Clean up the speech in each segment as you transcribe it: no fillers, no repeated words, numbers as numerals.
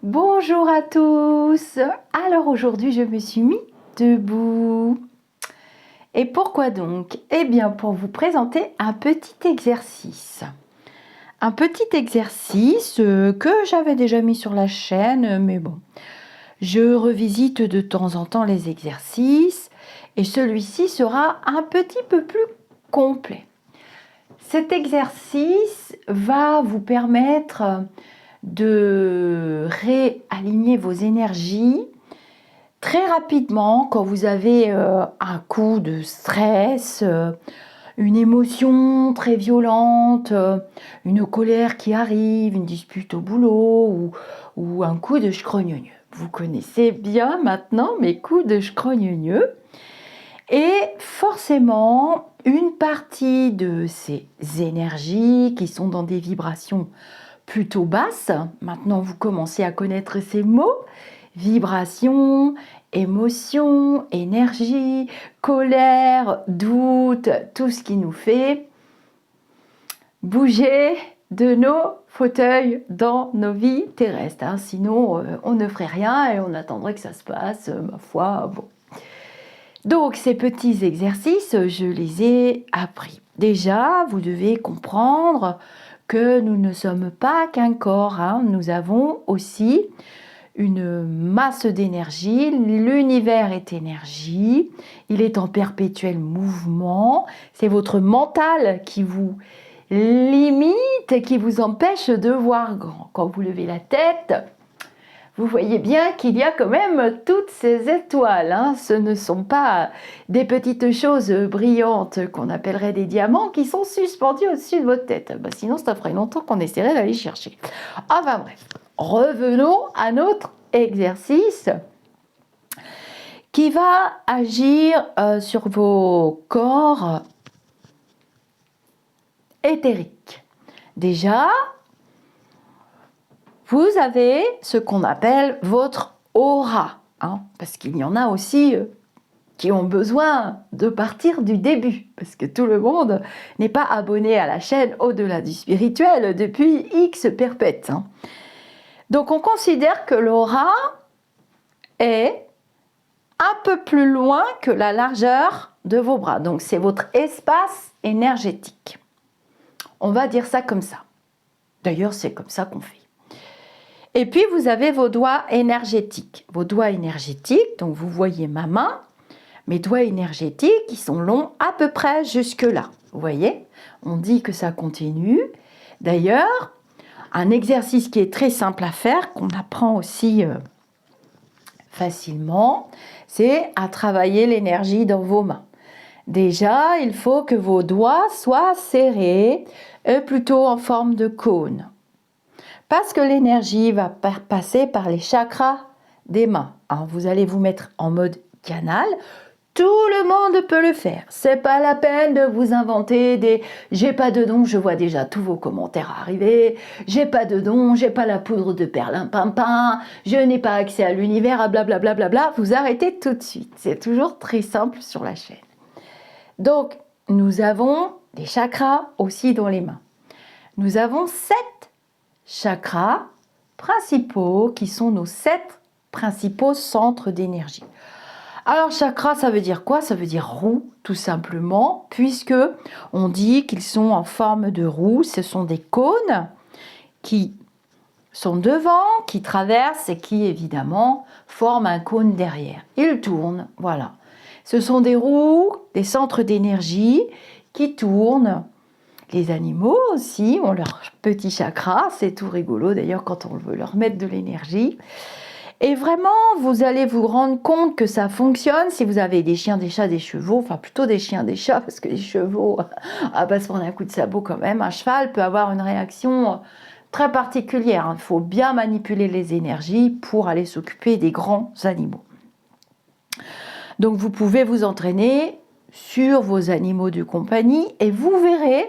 Bonjour à tous. Alors aujourd'hui je me suis mis debout. Et pourquoi donc? Eh bien pour vous présenter un petit exercice. Un petit exercice que j'avais déjà mis sur la chaîne, mais bon. Je revisite de temps en temps les exercices et celui-ci sera un petit peu plus complet. Cet exercice va vous permettre de réaligner vos énergies très rapidement quand vous avez un coup de stress, une émotion très violente, une colère qui arrive, une dispute au boulot ou un coup de schrogneux. Vous connaissez bien maintenant mes coups de schrogneux. Et forcément, une partie de ces énergies qui sont dans des vibrations plutôt basses, maintenant vous commencez à connaître ces mots, vibration, émotion, énergie, colère, doute, tout ce qui nous fait bouger de nos fauteuils dans nos vies terrestres. Sinon, on ne ferait rien et on attendrait que ça se passe, ma foi, bon. Donc, ces petits exercices, je les ai appris. Déjà, vous devez comprendre que nous ne sommes pas qu'un corps. Nous avons aussi une masse d'énergie. L'univers est énergie. Il est en perpétuel mouvement. C'est votre mental qui vous limite et qui vous empêche de voir grand. Quand vous levez la tête, vous voyez bien qu'il y a quand même toutes ces étoiles. Ce ne sont pas des petites choses brillantes qu'on appellerait des diamants qui sont suspendus au-dessus de votre tête. Sinon, ça ferait longtemps qu'on essaierait d'aller chercher. Enfin bref, revenons à notre exercice qui va agir sur vos corps éthériques. Déjà, vous avez ce qu'on appelle votre aura, parce qu'il y en a aussi qui ont besoin de partir du début, parce que tout le monde n'est pas abonné à la chaîne Au-delà du spirituel depuis X perpètes. Donc on considère que l'aura est un peu plus loin que la largeur de vos bras. Donc c'est votre espace énergétique. On va dire ça comme ça. D'ailleurs, c'est comme ça qu'on fait. Et puis, vous avez vos doigts énergétiques. Vos doigts énergétiques, donc vous voyez ma main, mes doigts énergétiques, ils sont longs à peu près jusque-là. Vous voyez? On dit que ça continue. D'ailleurs, un exercice qui est très simple à faire, qu'on apprend aussi facilement, c'est à travailler l'énergie dans vos mains. Déjà, il faut que vos doigts soient serrés, plutôt en forme de cône. Parce que l'énergie va passer par les chakras des mains. Vous allez vous mettre en mode canal. Tout le monde peut le faire. C'est pas la peine de vous inventer des « j'ai pas de don », je vois déjà tous vos commentaires arriver. « J'ai pas de don, j'ai pas la poudre de perlimpinpin, je n'ai pas accès à l'univers, blablabla. Bla, bla, bla. » Vous arrêtez tout de suite. C'est toujours très simple sur la chaîne. Donc, nous avons des chakras aussi dans les mains. Nous avons 7 chakras principaux qui sont nos 7 principaux centres d'énergie. Alors chakra, ça veut dire quoi? Ça veut dire roue, tout simplement, puisque on dit qu'ils sont en forme de roue. Ce sont des cônes qui sont devant, qui traversent et qui évidemment forment un cône derrière. Ils tournent, voilà. Ce sont des roues, des centres d'énergie qui tournent. Les animaux aussi ont leur petit chakra, c'est tout rigolo d'ailleurs quand on veut leur mettre de l'énergie. Et vraiment, vous allez vous rendre compte que ça fonctionne si vous avez des chiens, des chats, des chevaux, enfin plutôt des chiens, des chats, parce que les chevaux, à pas se prendre un coup de sabot quand même. Un cheval peut avoir une réaction très particulière. Il faut bien manipuler les énergies pour aller s'occuper des grands animaux. Donc vous pouvez vous entraîner sur vos animaux de compagnie et vous verrez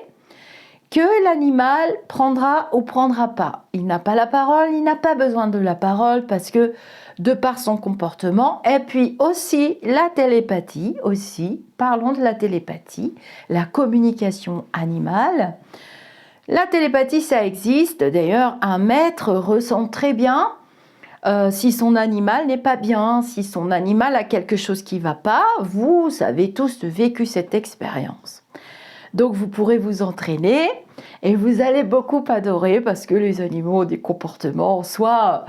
que l'animal prendra ou prendra pas. Il n'a pas la parole, il n'a pas besoin de la parole parce que de par son comportement, et puis aussi la télépathie, parlons de la télépathie, la communication animale. La télépathie, ça existe, d'ailleurs un maître ressent très bien si son animal n'est pas bien, si son animal a quelque chose qui ne va pas. Vous avez tous vécu cette expérience. Donc vous pourrez vous entraîner et vous allez beaucoup adorer parce que les animaux ont des comportements, soit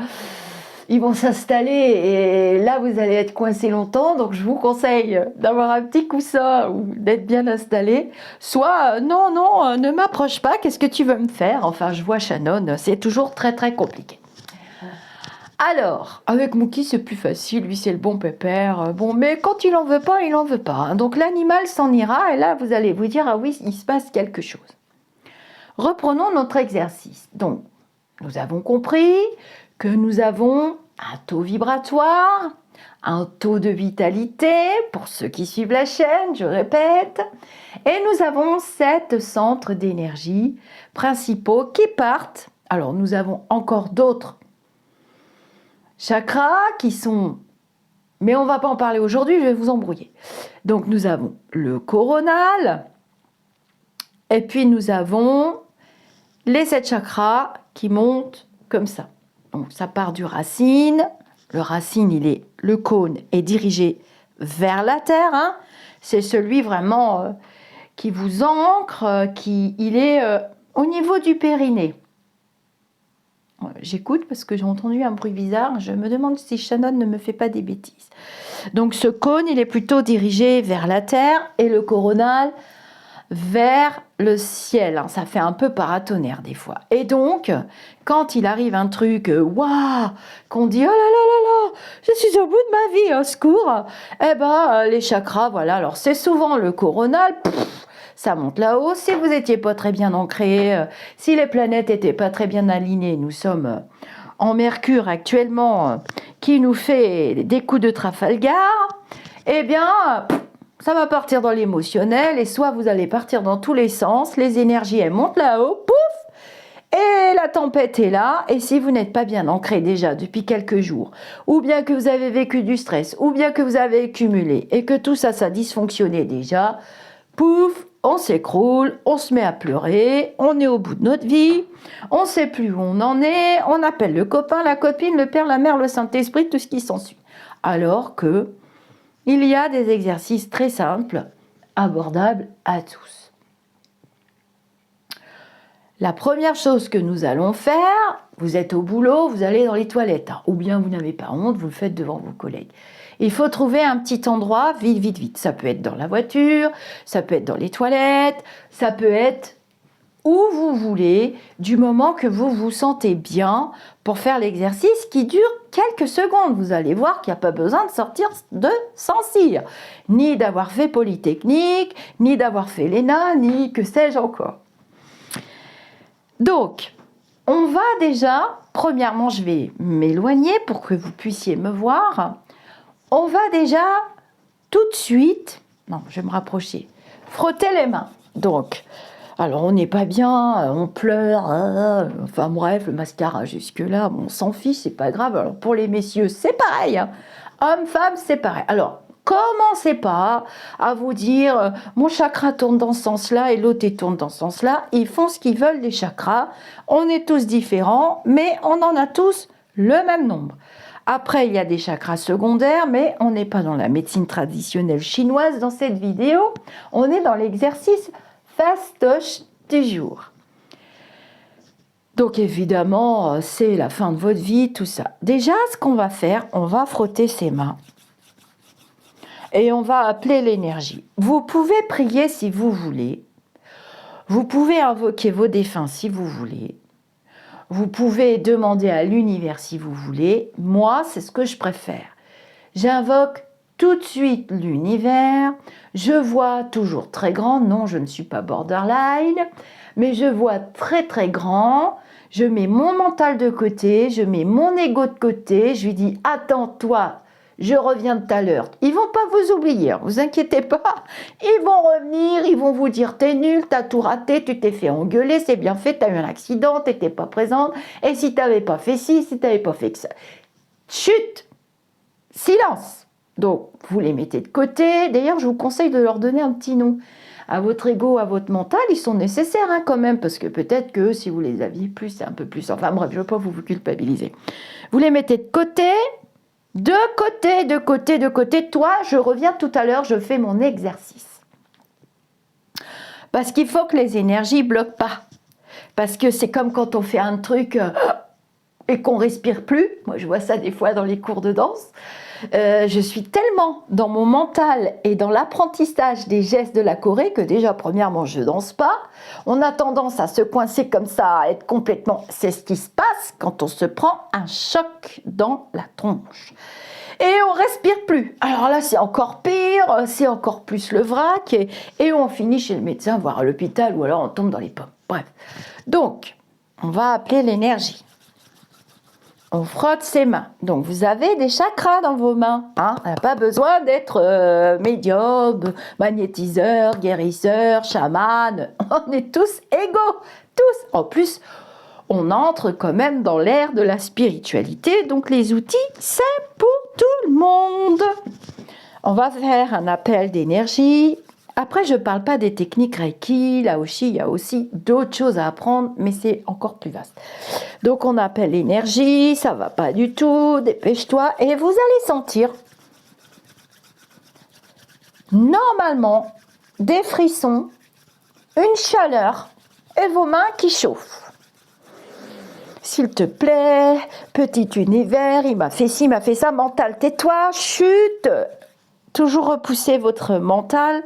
ils vont s'installer et là vous allez être coincé longtemps, donc je vous conseille d'avoir un petit coussin ou d'être bien installé, soit non, ne m'approche pas, qu'est-ce que tu veux me faire? Enfin je vois Shannon, c'est toujours très très compliqué. Alors, avec Mookie, c'est plus facile, lui c'est le bon pépère. Bon, mais quand il en veut pas, il en veut pas. Hein. Donc l'animal s'en ira et là vous allez vous dire, ah oui, il se passe quelque chose. Reprenons notre exercice. Donc, nous avons compris que nous avons un taux vibratoire, un taux de vitalité, pour ceux qui suivent la chaîne, je répète, et nous avons 7 centres d'énergie principaux qui partent. Alors, nous avons encore d'autres chakras qui sont... Mais on ne va pas en parler aujourd'hui, je vais vous embrouiller. Donc nous avons le coronal, et puis nous avons les 7 chakras qui montent comme ça. Donc ça part du racine. Le racine, le cône est dirigé vers la terre. Hein. C'est celui vraiment qui vous ancre, il est au niveau du périnée. J'écoute parce que j'ai entendu un bruit bizarre. Je me demande si Shannon ne me fait pas des bêtises. Donc ce cône, il est plutôt dirigé vers la terre et le coronal vers le ciel. Ça fait un peu paratonnerre des fois. Et donc, quand il arrive un truc, waouh, qu'on dit, oh là là là là, je suis au bout de ma vie, au secours, eh ben, les chakras, voilà. Alors c'est souvent le coronal, ça monte là-haut. Si vous n'étiez pas très bien ancré, si les planètes n'étaient pas très bien alignées, nous sommes en Mercure actuellement, qui nous fait des coups de Trafalgar, eh bien, ça va partir dans l'émotionnel, et soit vous allez partir dans tous les sens, les énergies, elles montent là-haut, pouf, et la tempête est là, et si vous n'êtes pas bien ancré déjà depuis quelques jours, ou bien que vous avez vécu du stress, ou bien que vous avez accumulé, et que tout ça, ça dysfonctionnait déjà, pouf, on s'écroule, on se met à pleurer, on est au bout de notre vie, on ne sait plus où on en est, on appelle le copain, la copine, le père, la mère, le Saint-Esprit, tout ce qui s'ensuit. Alors que il y a des exercices très simples, abordables à tous. La première chose que nous allons faire, vous êtes au boulot, vous allez dans les toilettes, hein, ou bien vous n'avez pas honte, vous le faites devant vos collègues. Il faut trouver un petit endroit, vite, vite, vite. Ça peut être dans la voiture, ça peut être dans les toilettes, ça peut être où vous voulez, du moment que vous vous sentez bien pour faire l'exercice qui dure quelques secondes. Vous allez voir qu'il n'y a pas besoin de sortir de sans cire, ni d'avoir fait Polytechnique, ni d'avoir fait l'ENA, ni que sais-je encore. Donc, on va déjà, premièrement, je vais m'éloigner pour que vous puissiez me voir. On va déjà tout de suite, non, je vais me rapprocher, frotter les mains. Donc, alors on n'est pas bien, on pleure, enfin bref, le mascara jusque-là, on s'en fiche, c'est pas grave. Alors pour les messieurs, c'est pareil, hein. Hommes, femmes, c'est pareil. Alors, commencez pas à vous dire, mon chakra tourne dans ce sens-là et l'autre tourne dans ce sens-là. Ils font ce qu'ils veulent, les chakras. On est tous différents, mais on en a tous le même nombre. Après, il y a des chakras secondaires, mais on n'est pas dans la médecine traditionnelle chinoise dans cette vidéo. On est dans l'exercice fastoche du jour. Donc évidemment, c'est la fin de votre vie, tout ça. Déjà, ce qu'on va faire, on va frotter ses mains. Et on va appeler l'énergie. Vous pouvez prier si vous voulez. Vous pouvez invoquer vos défunts si vous voulez. Vous pouvez demander à l'univers si vous voulez. Moi, c'est ce que je préfère. J'invoque tout de suite l'univers. Je vois toujours très grand. Non, je ne suis pas borderline. Mais je vois très très grand. Je mets mon mental de côté. Je mets mon ego de côté. Je lui dis, attends, toi, je reviens tout à l'heure. Ils vont pas vous oublier, vous inquiétez pas. Ils vont revenir, ils vont vous dire t'es nul, t'as tout raté, tu t'es fait engueuler, c'est bien fait, t'as eu un accident, t'étais pas présente. Et si t'avais pas fait ci, si t'avais pas fait que ça. Chut, silence. Donc vous les mettez de côté. D'ailleurs, je vous conseille de leur donner un petit nom. à votre ego, à votre mental, ils sont nécessaires hein, quand même, parce que peut-être que si vous les aviez plus, c'est un peu plus. Enfin bref, je ne veux pas vous culpabiliser. Vous les mettez de côté, de côté, de côté, de côté. Toi, je reviens tout à l'heure, je fais mon exercice. Parce qu'il faut que les énergies ne bloquent pas. Parce que c'est comme quand on fait un truc et qu'on respire plus. Moi, je vois ça des fois dans les cours de danse. Je suis tellement dans mon mental et dans l'apprentissage des gestes de la choré que déjà, premièrement, je danse pas. On a tendance à se coincer comme ça, à être complètement... C'est ce qui se passe quand on se prend un choc dans la tronche. Et on respire plus. Alors là, c'est encore pire, c'est encore plus le vrac. Et on finit chez le médecin, voire à l'hôpital, ou alors on tombe dans les pommes. Bref. Donc, on va appeler l'énergie. On frotte ses mains. Donc, vous avez des chakras dans vos mains. Hein, on n'a pas besoin d'être médium, magnétiseur, guérisseur, chaman. On est tous égaux. Tous. En plus, on entre quand même dans l'ère de la spiritualité. Donc, les outils, c'est pour tout le monde. On va faire un appel d'énergie. Après, je ne parle pas des techniques Reiki, Laoshi, il y a aussi d'autres choses à apprendre, mais c'est encore plus vaste. Donc, on appelle l'énergie, ça ne va pas du tout, dépêche-toi, et vous allez sentir, normalement, des frissons, une chaleur, et vos mains qui chauffent. S'il te plaît, petit univers, il m'a fait ci, il m'a fait ça, mental, tais-toi, chute. Toujours repousser votre mental.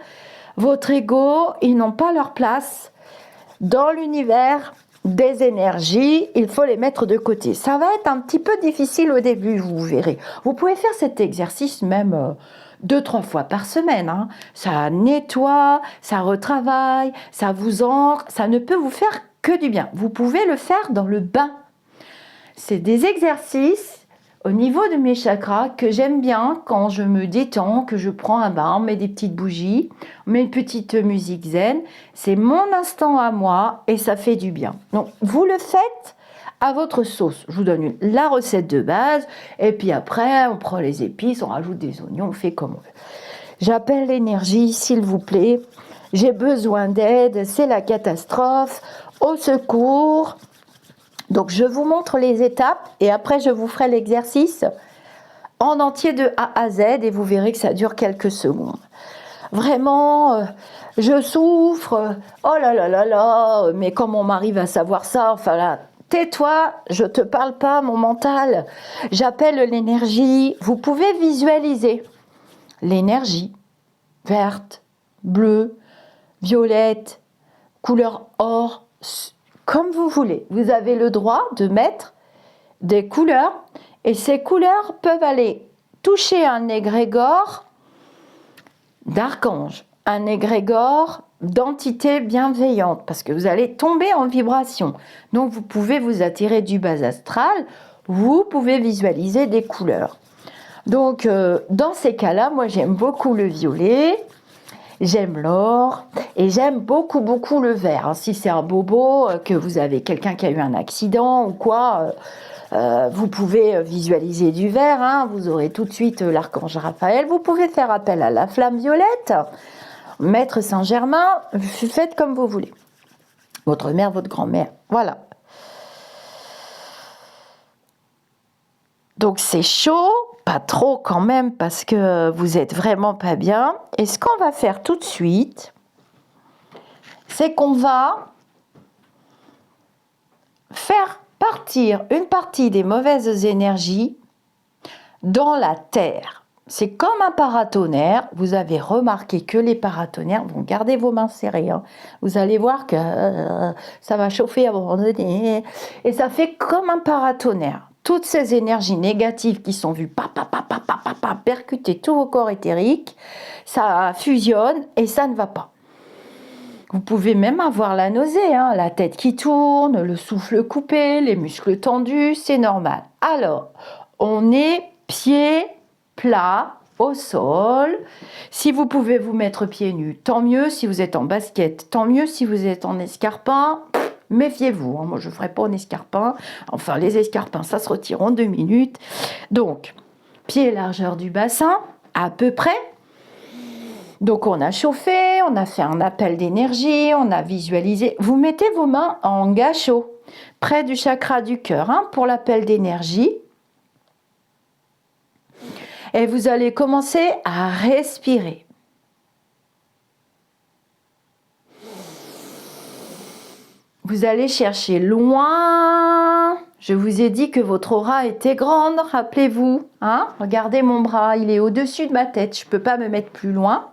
Votre ego, ils n'ont pas leur place dans l'univers des énergies, il faut les mettre de côté. Ça va être un petit peu difficile au début, vous verrez. Vous pouvez faire cet exercice même 2-3 fois par semaine. Hein. Ça nettoie, ça retravaille, ça vous ancre, ça ne peut vous faire que du bien. Vous pouvez le faire dans le bain. C'est des exercices au niveau de mes chakras que j'aime bien quand je me détends, que je prends un bain, on met des petites bougies, on met une petite musique zen. C'est mon instant à moi et ça fait du bien. Donc, vous le faites à votre sauce. Je vous donne la recette de base et puis après, on prend les épices, on rajoute des oignons, on fait comme on veut. J'appelle l'énergie, s'il vous plaît. J'ai besoin d'aide, c'est la catastrophe. Au secours. Donc, je vous montre les étapes et après, je vous ferai l'exercice en entier de A à Z et vous verrez que ça dure quelques secondes. Vraiment, je souffre, oh là là là là, mais comment on m'arrive à savoir ça? Enfin là, tais-toi, je te parle pas, mon mental. J'appelle l'énergie. Vous pouvez visualiser l'énergie verte, bleue, violette, couleur or, comme vous voulez. Vous avez le droit de mettre des couleurs et ces couleurs peuvent aller toucher un égrégore d'archange, un égrégore d'entité bienveillante parce que vous allez tomber en vibration. Donc vous pouvez vous attirer du bas astral, vous pouvez visualiser des couleurs. Donc dans ces cas-là, moi j'aime beaucoup le violet. J'aime l'or et j'aime beaucoup le vert. Si c'est un bobo, que vous avez quelqu'un qui a eu un accident ou quoi, vous pouvez visualiser du vert. Hein, vous aurez tout de suite l'archange Raphaël. Vous pouvez faire appel à la flamme violette, Maître Saint-Germain. Faites comme vous voulez. Votre mère, votre grand-mère. Voilà. Donc c'est chaud. Pas trop quand même parce que vous êtes vraiment pas bien. Et ce qu'on va faire tout de suite, c'est qu'on va faire partir une partie des mauvaises énergies dans la terre. C'est comme un paratonnerre. Vous avez remarqué que les paratonnerres vont garder vos mains serrées. Hein. Vous allez voir que ça va chauffer à un moment donné. Et ça fait comme un paratonnerre. Toutes ces énergies négatives qui sont vues percuter tout vos corps éthériques, ça fusionne et ça ne va pas. Vous pouvez même avoir la nausée, hein, la tête qui tourne, le souffle coupé, les muscles tendus, c'est normal. Alors, on est pieds plats au sol. Si vous pouvez vous mettre pieds nus, tant mieux. Si vous êtes en basket, tant mieux. Si vous êtes en escarpin, méfiez-vous, hein. Moi je ne ferai pas en escarpin. Enfin, les escarpins, ça se retire en 2 minutes. Donc, pied largeur du bassin, à peu près. Donc on a chauffé, on a fait un appel d'énergie, on a visualisé. Vous mettez vos mains en gacho, près du chakra du cœur, hein, pour l'appel d'énergie. Et vous allez commencer à respirer. Vous allez chercher loin. Je vous ai dit que votre aura était grande, rappelez-vous. Hein? Regardez mon bras, il est au-dessus de ma tête. Je ne peux pas me mettre plus loin.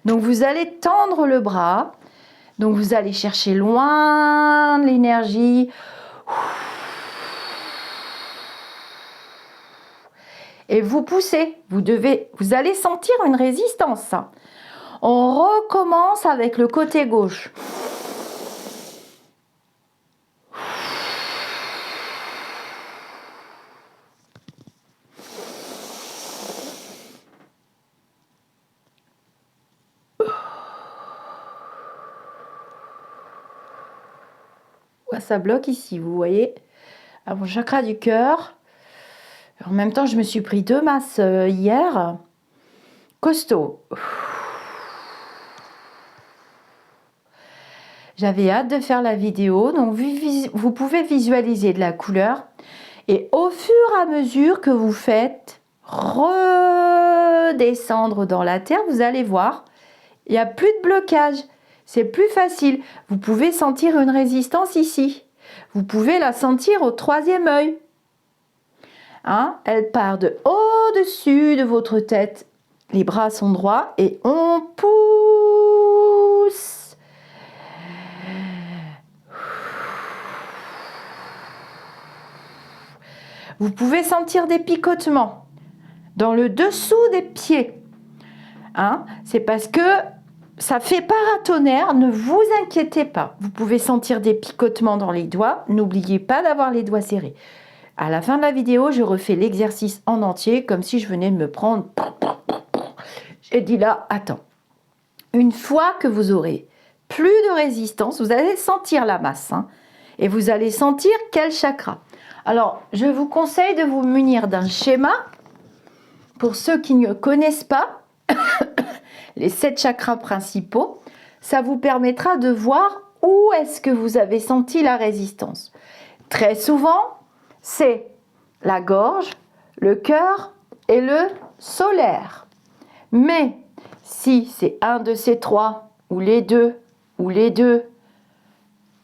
Donc vous allez tendre le bras. Donc vous allez chercher loin l'énergie. Et vous poussez. Vous allez sentir une résistance. Hein. On recommence avec le côté gauche. Ça bloque ici, vous voyez, à mon chakra du cœur. En même temps, je me suis pris 2 masses hier. Costaud. J'avais hâte de faire la vidéo, donc vous pouvez visualiser de la couleur. Et au fur et à mesure que vous faites redescendre dans la terre, vous allez voir, il n'y a plus de blocage. C'est plus facile. Vous pouvez sentir une résistance ici. Vous pouvez la sentir au 3e œil. Hein? Elle part de au-dessus de votre tête. Les bras sont droits et on pousse. Vous pouvez sentir des picotements dans le dessous des pieds. Hein? C'est parce que ça fait paratonnerre, ne vous inquiétez pas. Vous pouvez sentir des picotements dans les doigts. N'oubliez pas d'avoir les doigts serrés. À la fin de la vidéo, je refais l'exercice en entier, comme si je venais de me prendre. J'ai dit là, attends. Une fois que vous aurez plus de résistance, vous allez sentir la masse. Hein, et vous allez sentir quel chakra. Alors, je vous conseille de vous munir d'un schéma. Pour ceux qui ne connaissent pas, les 7 chakras principaux, ça vous permettra de voir où est-ce que vous avez senti la résistance. Très souvent, c'est la gorge, le cœur et le solaire. Mais si c'est un de ces 3, ou les deux,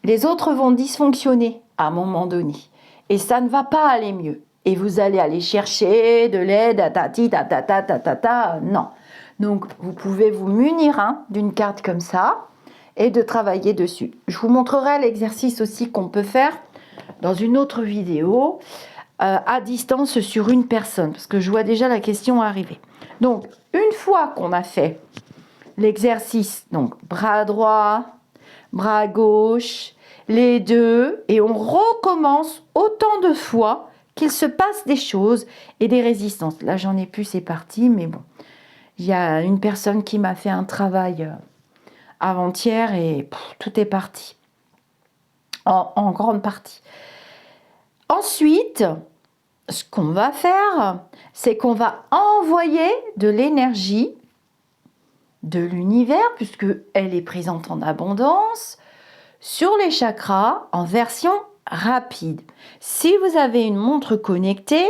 les autres vont dysfonctionner à un moment donné. Et ça ne va pas aller mieux. Et vous allez aller chercher de l'aide, non. Donc, vous pouvez vous munir d'une carte comme ça et de travailler dessus. Je vous montrerai l'exercice aussi qu'on peut faire dans une autre vidéo à distance sur une personne, parce que je vois déjà la question arriver. Donc, une fois qu'on a fait l'exercice, donc bras droit, bras gauche, les deux, et on recommence autant de fois qu'il se passe des choses et des résistances. Là, j'en ai plus, c'est parti, mais bon. Il y a une personne qui m'a fait un travail avant-hier et tout est parti. En grande partie. Ensuite, ce qu'on va faire, c'est qu'on va envoyer de l'énergie de l'univers, puisque elle est présente en abondance, sur les chakras en version rapide. Si vous avez une montre connectée,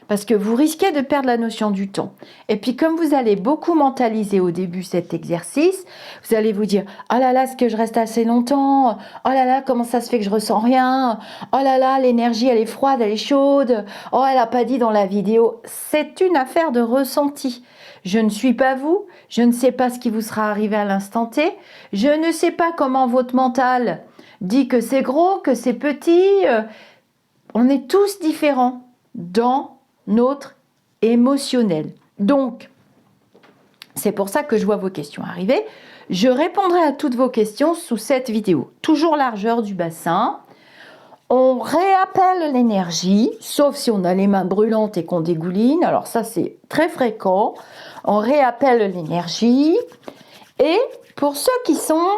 parce que vous risquez de perdre la notion du temps. Et puis comme vous allez beaucoup mentaliser au début cet exercice, vous allez vous dire « Oh là là, est-ce que je reste assez longtemps? Oh là là, comment ça se fait que je ressens rien? Oh là là, l'énergie, elle est froide, elle est chaude. Oh, elle n'a pas dit dans la vidéo. » C'est une affaire de ressenti. Je ne suis pas vous, je ne sais pas ce qui vous sera arrivé à l'instant T, je ne sais pas comment votre mental dit que c'est gros, que c'est petit. On est tous différents dans notre émotionnel. Donc, c'est pour ça que je vois vos questions arriver. Je répondrai à toutes vos questions sous cette vidéo. Toujours largeur du bassin. On réappelle l'énergie, sauf si on a les mains brûlantes et qu'on dégouline. Alors ça, c'est très fréquent. On réappelle l'énergie. Et pour ceux qui sont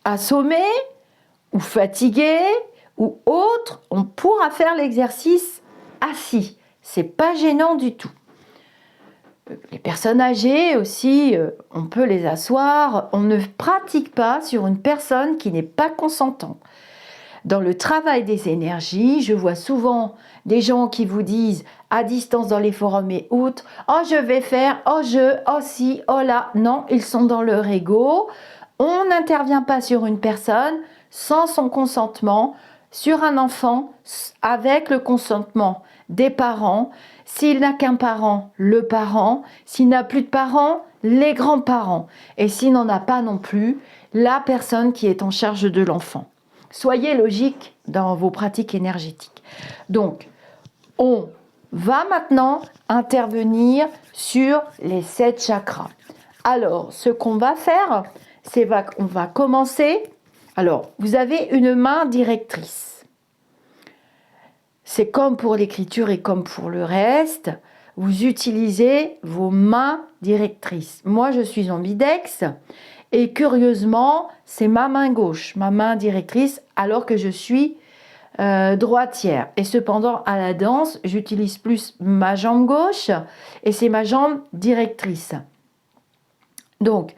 assommés ou fatigués ou autres, on pourra faire l'exercice assis. C'est pas gênant du tout. Les personnes âgées aussi, on peut les asseoir. On ne pratique pas sur une personne qui n'est pas consentante. Dans le travail des énergies, je vois souvent des gens qui vous disent à distance dans les forums et autres, « Oh, je vais faire, oh, oh, si, oh là ». Non, ils sont dans leur ego. On n'intervient pas sur une personne sans son consentement, sur un enfant avec le consentement des parents. S'il n'a qu'un parent, le parent. S'il n'a plus de parents, les grands-parents. Et s'il n'en a pas non plus, la personne qui est en charge de l'enfant. Soyez logique dans vos pratiques énergétiques. Donc, on va maintenant intervenir sur les 7 chakras. Alors, ce qu'on va faire, c'est qu'on va commencer. Alors, vous avez une main directrice. C'est comme pour l'écriture et comme pour le reste. Vous utilisez vos mains directrices. Moi, je suis ambidex. Et curieusement, c'est ma main gauche, ma main directrice, alors que je suis droitière. Et cependant, à la danse, j'utilise plus ma jambe gauche et c'est ma jambe directrice. Donc,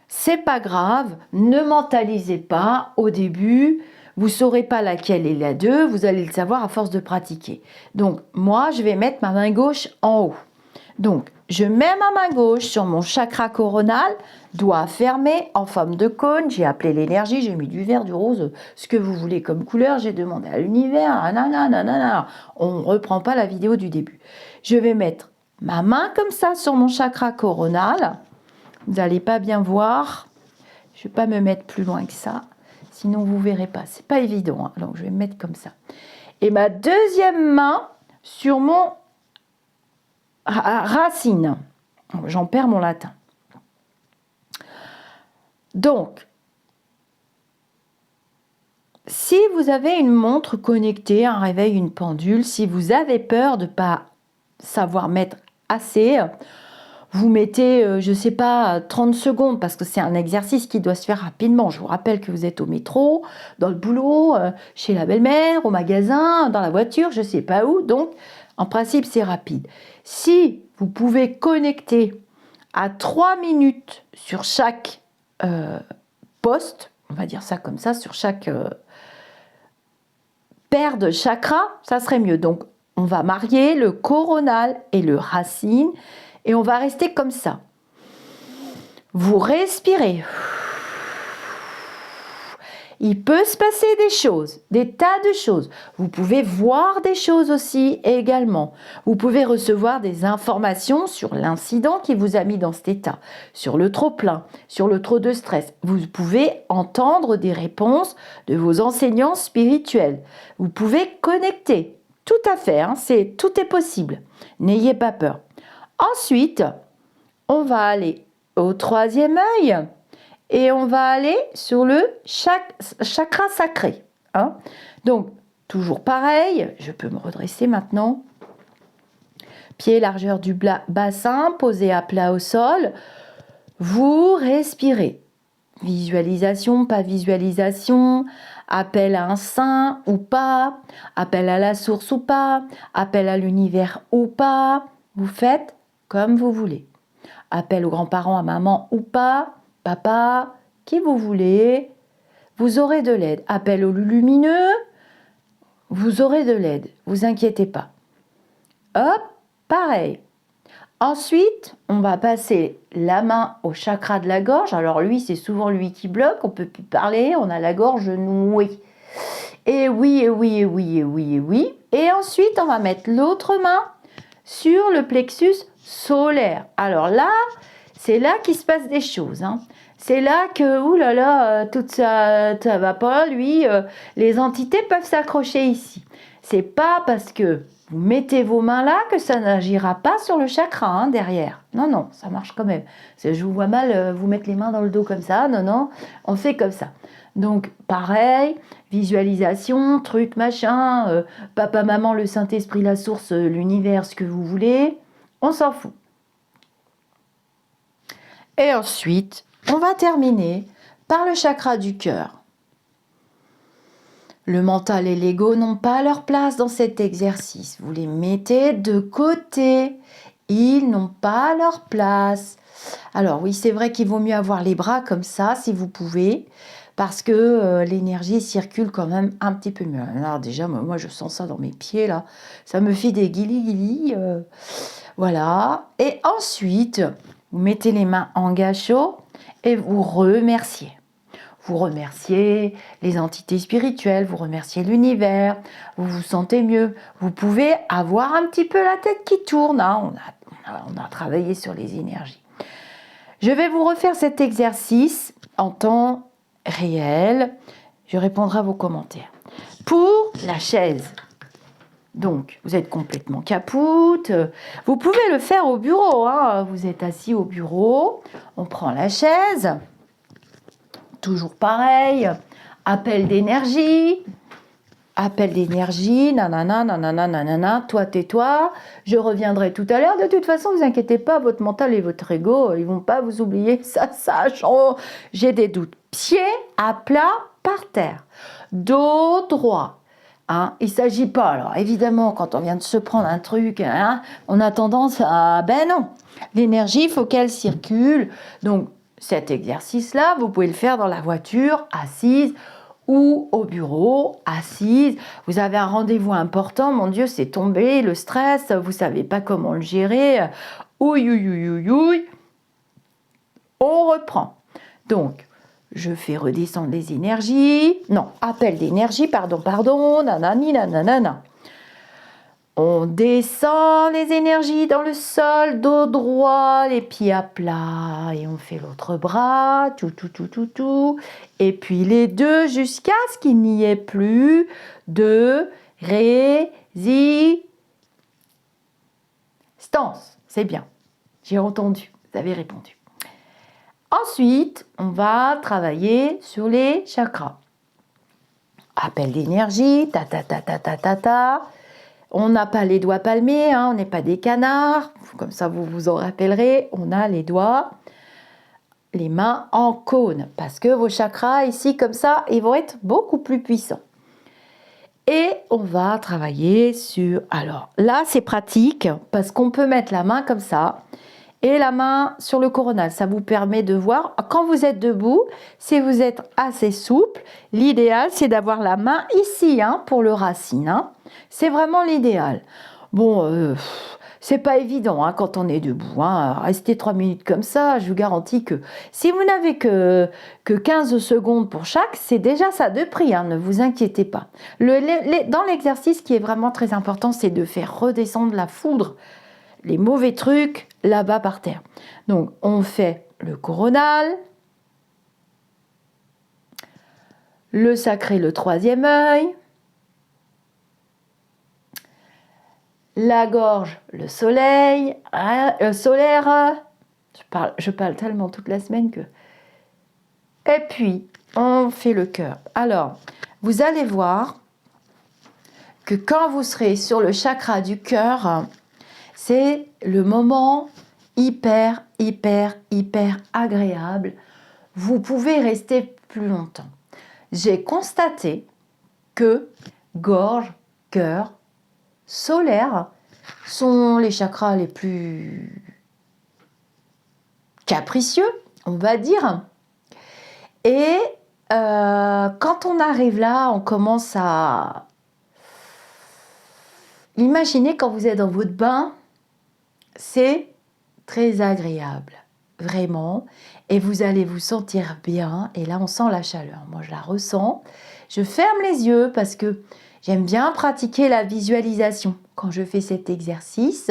c'est pas grave, ne mentalisez pas au début. Vous ne saurez pas laquelle est la deux, vous allez le savoir à force de pratiquer. Donc, moi, je vais mettre ma main gauche en haut. Donc, je mets ma main gauche sur mon chakra coronal, doigt fermé, en forme de cône. J'ai appelé l'énergie, j'ai mis du vert, du rose, ce que vous voulez comme couleur. J'ai demandé à l'univers, nanana. On ne reprend pas la vidéo du début. Je vais mettre ma main comme ça sur mon chakra coronal. Vous n'allez pas bien voir. Je ne vais pas me mettre plus loin que ça, sinon vous ne verrez pas. C'est pas évident, hein. Donc je vais me mettre comme ça. Et ma deuxième main sur mon racine. J'en perds mon latin. Donc, si vous avez une montre connectée, un réveil, une pendule, si vous avez peur de ne pas savoir mettre assez, vous mettez, je ne sais pas, 30 secondes, parce que c'est un exercice qui doit se faire rapidement. Je vous rappelle que vous êtes au métro, dans le boulot, chez la belle-mère, au magasin, dans la voiture, je ne sais pas où. Donc, en principe, c'est rapide. Si vous pouvez connecter à 3 minutes sur chaque poste, on va dire ça comme ça, sur chaque paire de chakras, ça serait mieux. Donc, on va marier le coronal et le racine et on va rester comme ça. Vous respirez. Il peut se passer des choses, des tas de choses. Vous pouvez voir des choses aussi également. Vous pouvez recevoir des informations sur l'incident qui vous a mis dans cet état, sur le trop-plein, sur le trop de stress. Vous pouvez entendre des réponses de vos enseignants spirituels. Vous pouvez connecter. Tout à fait, hein, tout est possible. N'ayez pas peur. Ensuite, on va aller au troisième œil. Et on va aller sur le chakra sacré. Hein. Donc, toujours pareil, je peux me redresser maintenant. Pied, largeur du bassin, posé à plat au sol. Vous respirez. Visualisation, pas visualisation, appel à un saint ou pas, appel à la source ou pas, appel à l'univers ou pas. Vous faites comme vous voulez. Appel aux grands-parents, à maman ou pas. Papa, qui vous voulez, vous aurez de l'aide. Appel au lumineux, vous aurez de l'aide. Vous inquiétez pas. Hop, pareil. Ensuite, on va passer la main au chakra de la gorge. Alors lui, c'est souvent lui qui bloque. On peut plus parler. On a la gorge nouée. Et oui, et oui, et oui, et oui, et oui. Et ensuite, on va mettre l'autre main sur le plexus solaire. Alors là, c'est là qu'il se passe des choses. Hein. C'est là que, oulala, tout ça va pas, lui, les entités peuvent s'accrocher ici. C'est pas parce que vous mettez vos mains là que ça n'agira pas sur le chakra, hein, derrière. Non, non, ça marche quand même. Je vous vois mal vous mettre les mains dans le dos comme ça. Non, non, on fait comme ça. Donc, pareil, visualisation, truc, machin, papa, maman, le Saint-Esprit, la source, l'univers, ce que vous voulez. On s'en fout. Et ensuite, on va terminer par le chakra du cœur. Le mental et l'ego n'ont pas leur place dans cet exercice. Vous les mettez de côté Ils n'ont pas leur place. Alors oui, c'est vrai qu'il vaut mieux avoir les bras comme ça, si vous pouvez, parce que l'énergie circule quand même un petit peu mieux. Alors déjà, moi je sens ça dans mes pieds, là. Ça me fait des guilis. Voilà. Et ensuite, vous mettez les mains en gâchot et vous remerciez. Vous remerciez les entités spirituelles, vous remerciez l'univers, vous vous sentez mieux. Vous pouvez avoir un petit peu la tête qui tourne, hein. On a travaillé sur les énergies. Je vais vous refaire cet exercice en temps réel. Je répondrai à vos commentaires. Pour la chaise, donc vous êtes complètement capoute. Vous pouvez le faire au bureau, hein. Vous êtes assis au bureau, on prend la chaise. Toujours pareil, appel d'énergie, nanana, nanana, nanana, toi tais-toi, je reviendrai tout à l'heure. De toute façon, vous inquiétez pas, votre mental et votre ego, ils vont pas vous oublier, ça sache. Oh, j'ai des doutes. Pied à plat par terre, dos droit. Hein, il ne s'agit pas, alors évidemment, quand on vient de se prendre un truc, hein, on a tendance à, ben non, l'énergie, il faut qu'elle circule. Donc, cet exercice-là, vous pouvez le faire dans la voiture, assise, ou au bureau, assise. Vous avez un rendez-vous important, mon Dieu, c'est tombé, le stress, vous ne savez pas comment le gérer. Ouïe, ouïe, ouïe, ouïe, ouïe. On reprend. Donc, je fais redescendre les énergies. Non, appel d'énergie, pardon, nanani, nanana. On descend les énergies dans le sol, dos droit, les pieds à plat. Et on fait l'autre bras, tout. Et puis les deux jusqu'à ce qu'il n'y ait plus de résistance. C'est bien. J'ai entendu, vous avez répondu. Ensuite, on va travailler sur les chakras. Appel d'énergie, ta. On n'a pas les doigts palmés, hein, on n'est pas des canards. Comme ça, vous vous en rappellerez. On a les doigts, les mains en cône. Parce que vos chakras, ici, comme ça, ils vont être beaucoup plus puissants. Et on va travailler sur... Alors, là, c'est pratique parce qu'on peut mettre la main comme ça et la main sur le coronal. Ça vous permet de voir, quand vous êtes debout, si vous êtes assez souple, l'idéal, c'est d'avoir la main ici, hein, pour le racine. Hein. C'est vraiment l'idéal. Bon, c'est pas évident hein, quand on est debout. Hein. Rester 3 minutes comme ça, je vous garantis que si vous n'avez que 15 secondes pour chaque, c'est déjà ça de prix, hein, ne vous inquiétez pas. Dans l'exercice, ce qui est vraiment très important, c'est de faire redescendre la foudre, les mauvais trucs là-bas par terre. Donc, on fait le coronal, le sacré, le troisième œil, la gorge, le soleil, solaire. Je parle tellement toute la semaine que... Et puis, on fait le cœur. Alors, vous allez voir que quand vous serez sur le chakra du cœur, c'est le moment hyper agréable. Vous pouvez rester plus longtemps. J'ai constaté que gorge, cœur, solaire sont les chakras les plus capricieux, on va dire. Et quand on arrive là, on commence à... Imaginez quand vous êtes dans votre bain, c'est très agréable, vraiment. Et vous allez vous sentir bien. Et là, on sent la chaleur. Moi, je la ressens. Je ferme les yeux parce que j'aime bien pratiquer la visualisation quand je fais cet exercice.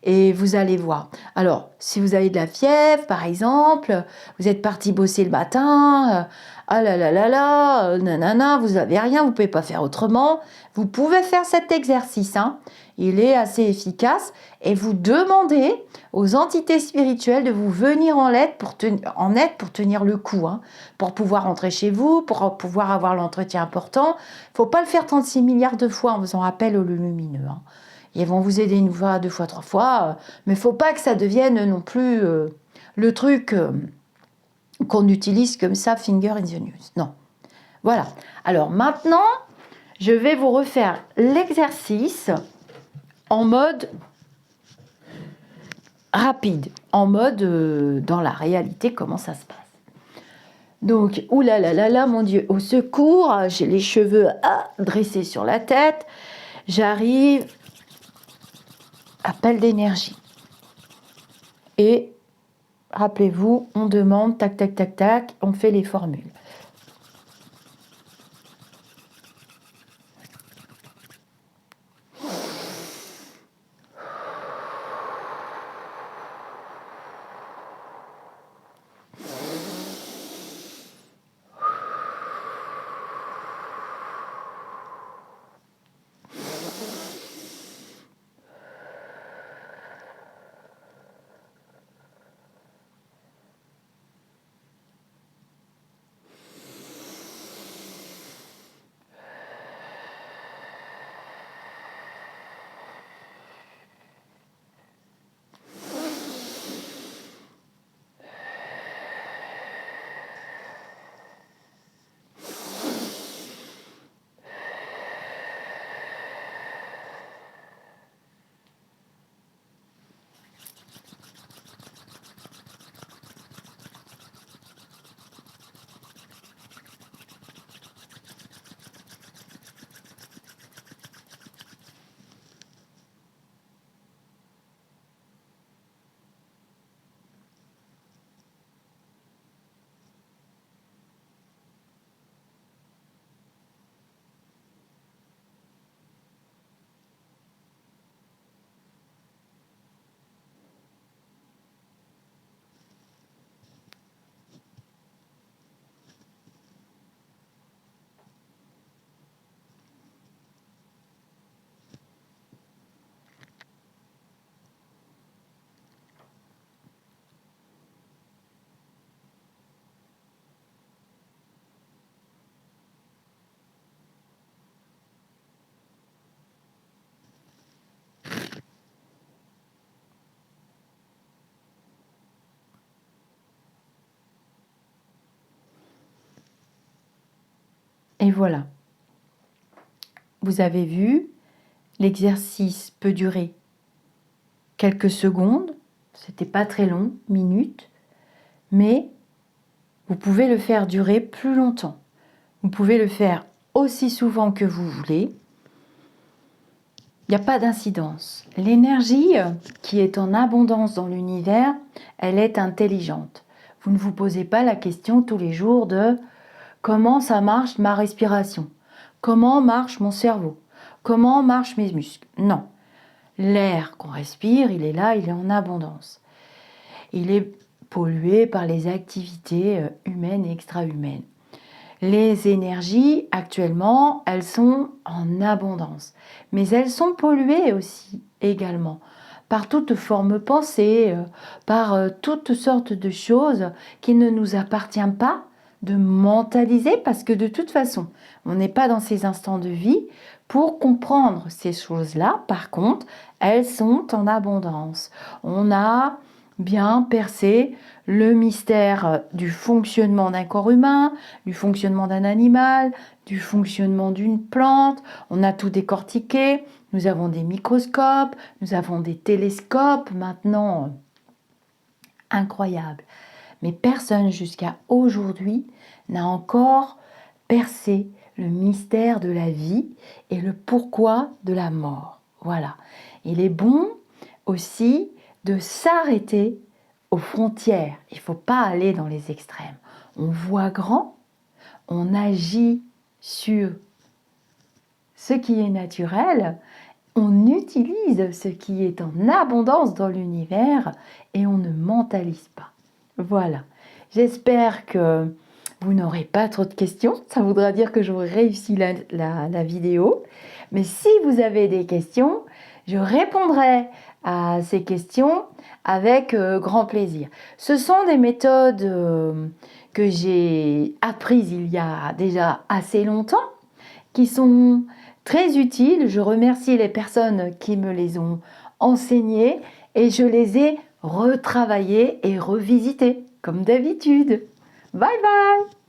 Et vous allez voir. Alors, si vous avez de la fièvre, par exemple, vous êtes parti bosser le matin, ah là là là là, nanana, vous n'avez rien, vous ne pouvez pas faire autrement. Vous pouvez faire cet exercice, hein. Il est assez efficace. Et vous demandez aux entités spirituelles de vous venir en aide pour tenir le coup, hein, pour pouvoir rentrer chez vous, pour pouvoir avoir l'entretien important. Il ne faut pas le faire 36 milliards de fois en faisant appel au lumineux, hein. Ils vont vous aider une fois, deux fois, trois fois, mais il ne faut pas que ça devienne non plus le truc qu'on utilise comme ça, finger in the news. Non. Voilà. Alors maintenant, je vais vous refaire l'exercice en mode rapide, en mode dans la réalité, comment ça se passe. Donc, oulala, mon Dieu, au secours, j'ai les cheveux dressés sur la tête, j'arrive, appel d'énergie. Et rappelez-vous, on demande, tac, tac, tac, tac, on fait les formules. Et voilà. Vous avez vu, l'exercice peut durer quelques secondes, c'était pas très long, minutes, mais vous pouvez le faire durer plus longtemps. Vous pouvez le faire aussi souvent que vous voulez. Il n'y a pas d'incidence. L'énergie qui est en abondance dans l'univers, elle est intelligente. Vous ne vous posez pas la question tous les jours de comment ça marche ma respiration, comment marche mon cerveau, comment marchent mes muscles. Non. L'air qu'on respire, il est là, il est en abondance. Il est pollué par les activités humaines et extra-humaines. Les énergies, actuellement, elles sont en abondance. Mais elles sont polluées aussi, également, par toute forme pensée, par toutes sortes de choses qui ne nous appartiennent pas de mentaliser, parce que de toute façon, on n'est pas dans ces instants de vie pour comprendre ces choses-là. Par contre, elles sont en abondance. On a bien percé le mystère du fonctionnement d'un corps humain, du fonctionnement d'un animal, du fonctionnement d'une plante. On a tout décortiqué. Nous avons des microscopes, nous avons des télescopes maintenant incroyables. Mais personne jusqu'à aujourd'hui n'a encore percé le mystère de la vie et le pourquoi de la mort. Voilà. Il est bon aussi de s'arrêter aux frontières. Il ne faut pas aller dans les extrêmes. On voit grand, on agit sur ce qui est naturel, on utilise ce qui est en abondance dans l'univers et on ne mentalise pas. Voilà. J'espère que vous n'aurez pas trop de questions. Ça voudra dire que j'aurai réussi la vidéo. Mais si vous avez des questions, je répondrai à ces questions avec grand plaisir. Ce sont des méthodes que j'ai apprises il y a déjà assez longtemps, qui sont très utiles. Je remercie les personnes qui me les ont enseignées et je les ai retravaillées et revisitées, comme d'habitude. Bye bye!